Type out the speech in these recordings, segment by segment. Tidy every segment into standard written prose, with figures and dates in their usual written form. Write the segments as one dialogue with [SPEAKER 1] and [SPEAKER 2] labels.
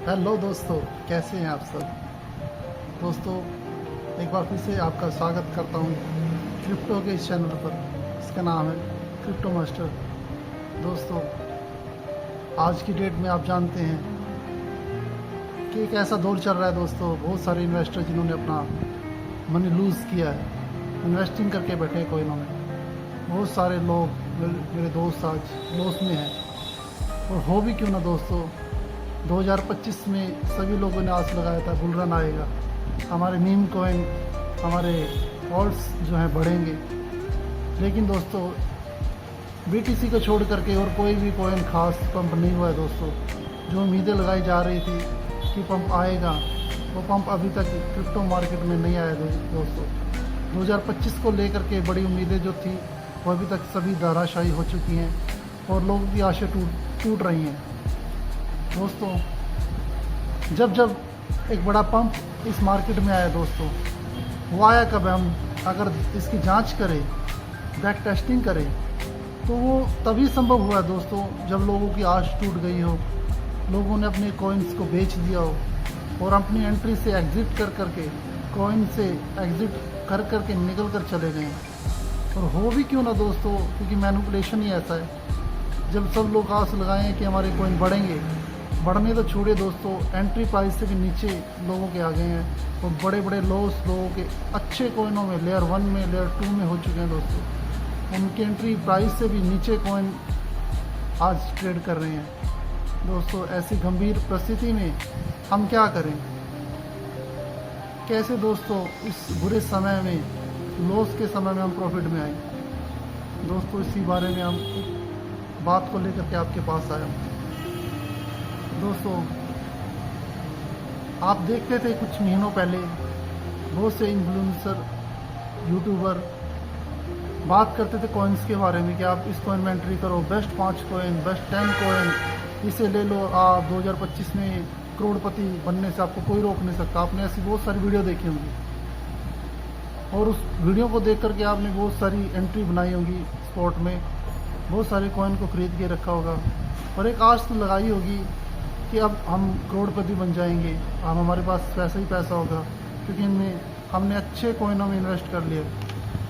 [SPEAKER 1] Hello दोस्तों, कैसे हैं आप सब। दोस्तों, एक बार फिर से आपका स्वागत करता हूं क्रिप्टो के इस चैनल पर। इसका नाम है क्रिप्टो मास्टर। दोस्तों, आज की डेट में आप जानते हैं कि एक ऐसा दौर चल रहा है। दोस्तों, बहुत सारे इन्वेस्टर जिन्होंने अपना मनी लूज़ किया है, इन्वेस्टिंग करके बैठे कोइनों में। बहुत सारे लोग मेरे दोस्त आज लॉस में हैं। और हो भी क्यों ना दोस्तों, 2025 में सभी लोगों ने आस लगाया था बुल रन आएगा, हमारे मीम कॉइन, हमारे ऑल्ट्स जो हैं बढ़ेंगे। लेकिन दोस्तों, BTC को छोड़ करके और कोई भी कॉइन खास पंप नहीं हुआ है। दोस्तों, जो उम्मीदें लगाई जा रही थी कि पंप आएगा, वो पंप अभी तक क्रिप्टो मार्केट में नहीं आया। दोस्तों, 2025 को लेकर के बड़ी उम्मीदें जो थी वो अभी तक सभी धराशायी हो चुकी हैं और लोगों की आशा टूट रही हैं। दोस्तों, जब एक बड़ा पंप इस मार्केट में आया दोस्तों, वो आया कब है, हम अगर इसकी जांच करें, बैक टेस्टिंग करें, तो वो तभी संभव हुआ है दोस्तों जब लोगों की आश टूट गई हो, लोगों ने अपने कॉइन्स को बेच दिया हो और अपनी एंट्री से एग्ज़िट कर करके, कॉइन से एग्ज़िट कर करके निकल कर चले गए। और हो भी क्यों ना दोस्तों, क्योंकि मैनिपुलेशन ही ऐसा है। जब सब लोग आस लगाए हैं कि हमारे कॉइन बढ़ेंगे, बढ़ने तो छोड़े दोस्तों, एंट्री प्राइस से भी नीचे लोगों के आ गए हैं और बड़े बड़े लॉस लोगों के अच्छे कॉइनों में, लेयर 1 में, लेयर 2 में हो चुके हैं दोस्तों। उनकी एंट्री प्राइस से भी नीचे कॉइन आज ट्रेड कर रहे हैं। दोस्तों, ऐसी गंभीर परिस्थिति में हम क्या करें, कैसे दोस्तों इस बुरे समय में, लॉस के समय में हम प्रॉफिट में आए। दोस्तों, इसी बारे में हम बात को लेकर के आपके पास आया हूँ। दोस्तों, आप देखते थे कुछ महीनों पहले बहुत से इन्फ्लुएंसर, यूट्यूबर बात करते थे कॉइन्स के बारे में कि आप इस कॉइन में एंट्री करो, बेस्ट 5 कॉइन, बेस्ट 10 कॉइन, इसे ले लो, आप 2025 में करोड़पति बनने से आपको कोई रोक नहीं सकता। आपने ऐसी बहुत सारी वीडियो देखी होंगी और उस वीडियो को देख करके आपने बहुत सारी एंट्री बनाई होगी स्पॉट में, बहुत सारे कॉइन को खरीद के रखा होगा और एक आस तो लगाई होगी कि अब हम करोड़पति बन जाएंगे, अब हमारे पास पैसा ही पैसा होगा क्योंकि इनमें हमने अच्छे कॉइनों में इन्वेस्ट कर लिया।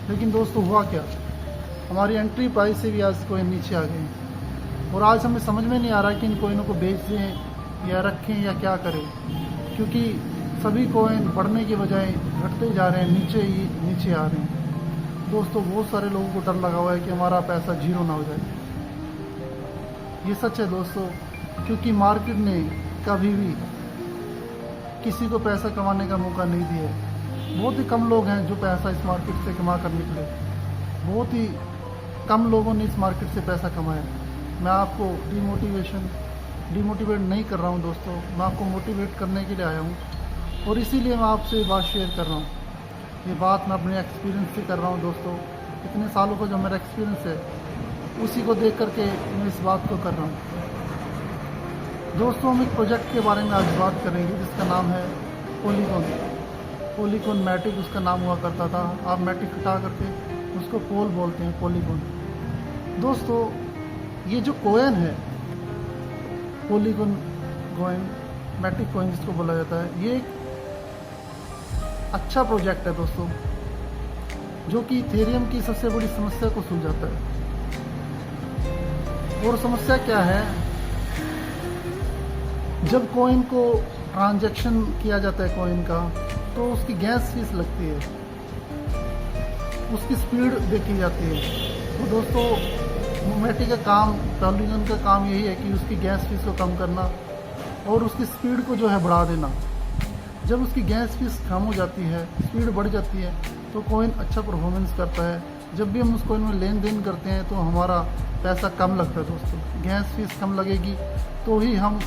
[SPEAKER 1] लेकिन दोस्तों, हुआ क्या, हमारी एंट्री प्राइस से भी आज कॉइन नीचे आ गए और आज हमें समझ में नहीं आ रहा कि इन कॉइनों को बेच दें या रखें या क्या करें, क्योंकि सभी कॉइन बढ़ने के बजाय घटते जा रहे हैं, नीचे आ रहे हैं। दोस्तों, बहुत सारे लोगों को डर लगा हुआ है कि हमारा पैसा जीरो ना हो जाए। ये सच है दोस्तों, क्योंकि मार्केट ने कभी भी किसी को पैसा कमाने का मौका नहीं दिया है। बहुत ही कम लोग हैं जो पैसा इस मार्केट से कमा कर निकले, बहुत ही कम लोगों ने इस मार्केट से पैसा कमाया। मैं आपको डिमोटिवेट नहीं कर रहा हूं दोस्तों, मैं आपको मोटिवेट करने के लिए आया हूं और इसीलिए मैं आपसे बात शेयर कर रहा हूं। ये बात मैं अपने एक्सपीरियंस से कर रहा हूं दोस्तों। इतने सालों का जो मेरा एक्सपीरियंस है उसी को देख करके मैं इस बात को कर रहा हूँ। दोस्तों, हम एक प्रोजेक्ट के बारे में आज बात करेंगे जिसका नाम है पॉलीगॉन मैटिक उसका नाम हुआ करता था। आप मैटिक हटा करके उसको पोल बोलते हैं, पॉलीगॉन। दोस्तों, ये जो कॉइन है, पॉलीगॉन कॉइन, मैटिक कॉइन जिसको बोला जाता है, ये एक अच्छा प्रोजेक्ट है दोस्तों, जो कि इथेरियम की सबसे बड़ी समस्या को सुलझाता है। और समस्या क्या है, जब कॉइन को ट्रांजैक्शन किया जाता है कॉइन का, तो उसकी गैस फीस लगती है, उसकी स्पीड देखी जाती है। तो दोस्तों, मैटिक का काम, पॉलीगॉन का काम यही है कि उसकी गैस फीस को कम करना और उसकी स्पीड को जो है बढ़ा देना। जब उसकी गैस फीस कम हो जाती है, स्पीड बढ़ जाती है, तो कॉइन अच्छा परफॉर्मेंस करता है। जब भी हम उस कॉइन में लेन देन करते हैं तो हमारा पैसा कम लगता है दोस्तों। गैस फीस कम लगेगी तो ही हम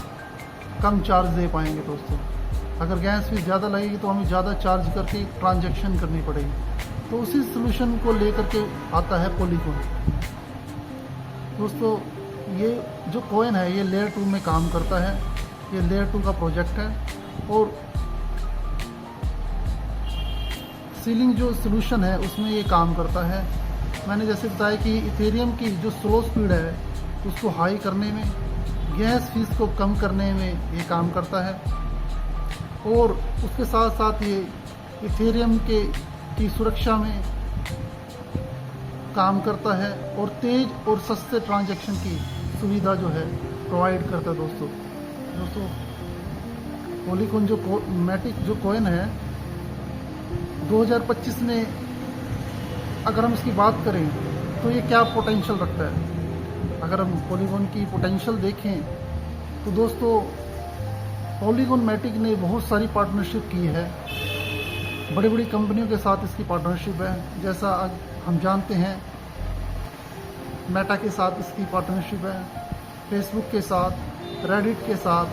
[SPEAKER 1] कम चार्ज दे पाएंगे दोस्तों। अगर गैस फीस ज़्यादा लगेगी तो हमें ज़्यादा चार्ज करके ट्रांजैक्शन करनी पड़ेगी। तो उसी सोल्यूशन को लेकर के आता है पॉलीगॉन। दोस्तों, ये जो कॉइन है ये लेयर 2 में काम करता है, ये लेयर 2 का प्रोजेक्ट है और सीलिंग जो सोल्यूशन है उसमें ये काम करता है। मैंने जैसे बताया कि इथेरियम की जो स्लो स्पीड है उसको हाई करने में, गैस फीस को कम करने में ये काम करता है और उसके साथ साथ ये इथेरियम की सुरक्षा में काम करता है और तेज और सस्ते ट्रांजैक्शन की सुविधा जो है प्रोवाइड करता है दोस्तों पॉलीगॉन जो मैटिक जो कॉइन है 2025 में अगर हम इसकी बात करें तो ये क्या पोटेंशियल रखता है। अगर हम पॉलीगॉन की पोटेंशियल देखें तो दोस्तों पॉलीगॉन मैटिक ने बहुत सारी पार्टनरशिप की है, बड़ी बड़ी कंपनियों के साथ इसकी पार्टनरशिप है। जैसा हम जानते हैं मेटा के साथ इसकी पार्टनरशिप है, फेसबुक के साथ, रेडिट के साथ,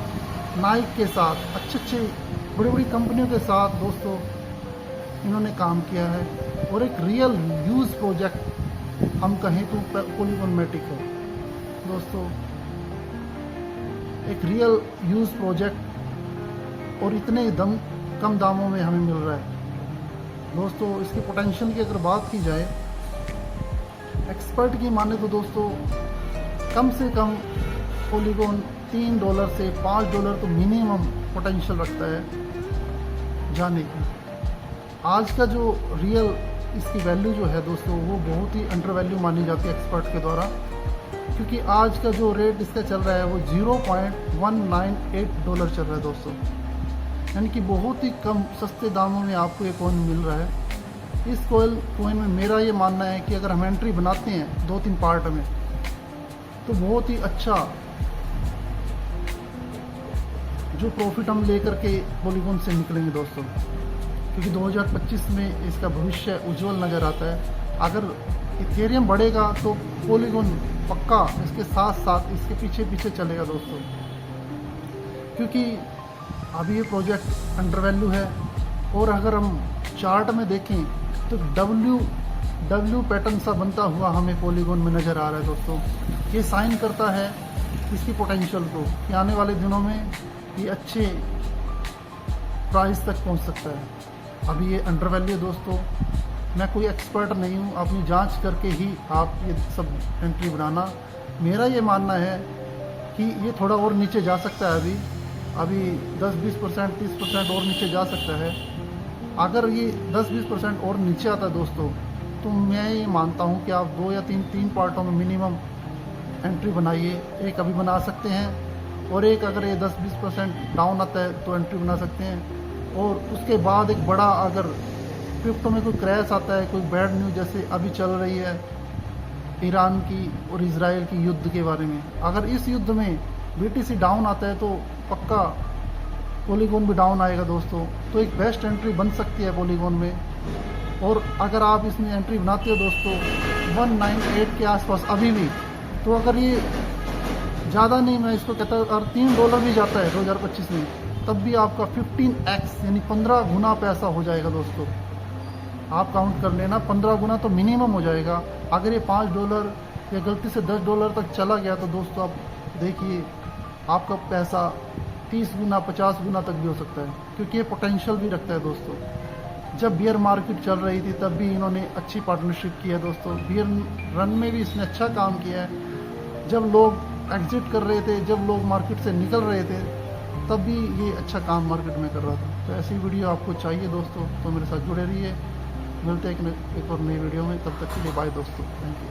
[SPEAKER 1] नाइक के साथ, अच्छे बड़ी बड़ी कंपनियों के साथ दोस्तों इन्होंने काम किया है। और एक रियल यूज़ प्रोजेक्ट हम कहें तो पॉलीगॉन मैटिक है दोस्तों, एक रियल यूज़ प्रोजेक्ट और इतने कम दामों में हमें मिल रहा है दोस्तों। इसकी पोटेंशियल की अगर बात की जाए एक्सपर्ट की माने तो दोस्तों कम से कम पॉलीगॉन $3 से $5 तो मिनिमम पोटेंशियल रखता है जाने की। आज का जो रियल इसकी वैल्यू जो है दोस्तों वो बहुत ही अंडर वैल्यू मानी जाती है एक्सपर्ट के द्वारा, क्योंकि आज का जो रेट इसका चल रहा है वो $0.198 चल रहा है दोस्तों, यानी कि बहुत ही कम सस्ते दामों में आपको ये कॉइन मिल रहा है। इस कॉइन में मेरा ये मानना है कि अगर हम एंट्री बनाते हैं 2-3 पार्ट में तो बहुत ही अच्छा जो प्रॉफिट हम लेकर के पॉलीगॉन से निकलेंगे दोस्तों, क्योंकि 2025 में इसका भविष्य उज्जवल नज़र आता है। अगर इथेरियम बढ़ेगा तो पॉलीगॉन पक्का इसके साथ साथ इसके पीछे पीछे चलेगा दोस्तों, क्योंकि अभी ये प्रोजेक्ट अंडर वैल्यू है। और अगर हम चार्ट में देखें तो डब्ल्यू पैटर्न सा बनता हुआ हमें पॉलीगॉन में नज़र आ रहा है दोस्तों। ये साइन करता है इसकी पोटेंशियल को कि आने वाले दिनों में ये अच्छे प्राइस तक पहुंच सकता है। अभी ये अंडर वैल्यू है दोस्तों, मैं कोई एक्सपर्ट नहीं हूँ, अपनी जांच करके ही आप ये सब एंट्री बनाना। मेरा ये मानना है कि ये थोड़ा और नीचे जा सकता है, अभी 10-20%, 30% और नीचे जा सकता है। अगर ये 10-20% और नीचे आता है दोस्तों तो मैं ये मानता हूँ कि आप 2 या 3 पार्टों में मिनिमम एंट्री बनाइए। एक अभी बना सकते हैं और एक अगर ये 10-20% डाउन आता है तो एंट्री बना सकते हैं। और उसके बाद एक बड़ा अगर क्रिप्टो में कोई क्रैश आता है, कोई बैड न्यूज़ जैसे अभी चल रही है ईरान की और इजराइल की युद्ध के बारे में, अगर इस युद्ध में BTC डाउन आता है तो पक्का पॉलीगॉन भी डाउन आएगा दोस्तों। तो एक बेस्ट एंट्री बन सकती है पॉलीगॉन में। और अगर आप इसमें एंट्री बनाते हो दोस्तों 198 के आसपास अभी भी, तो अगर ये ज़्यादा नहीं, मैं इसको कहता अगर $3 भी जाता है 2025 में, तब भी आपका 15x यानी 15 गुना पैसा हो जाएगा दोस्तों। आप काउंट कर लेना, 15 गुना तो मिनिमम हो जाएगा। अगर ये $5 या गलती से $10 तक चला गया तो दोस्तों आप देखिए आपका पैसा 30 गुना 50 गुना तक भी हो सकता है, क्योंकि ये पोटेंशियल भी रखता है दोस्तों। जब बियर मार्केट चल रही थी तब भी इन्होंने अच्छी पार्टनरशिप की है दोस्तों। बियर रन में भी इसने अच्छा काम किया है। जब लोग एग्जिट कर रहे थे, जब लोग मार्केट से निकल रहे थे, तब भी ये अच्छा काम मार्केट में कर रहा था। तो ऐसी वीडियो आपको चाहिए दोस्तों तो मेरे साथ जुड़े रहिए। मिलते हैं एक और नई वीडियो में, तब तक के लिए बाय दोस्तों, थैंक यू।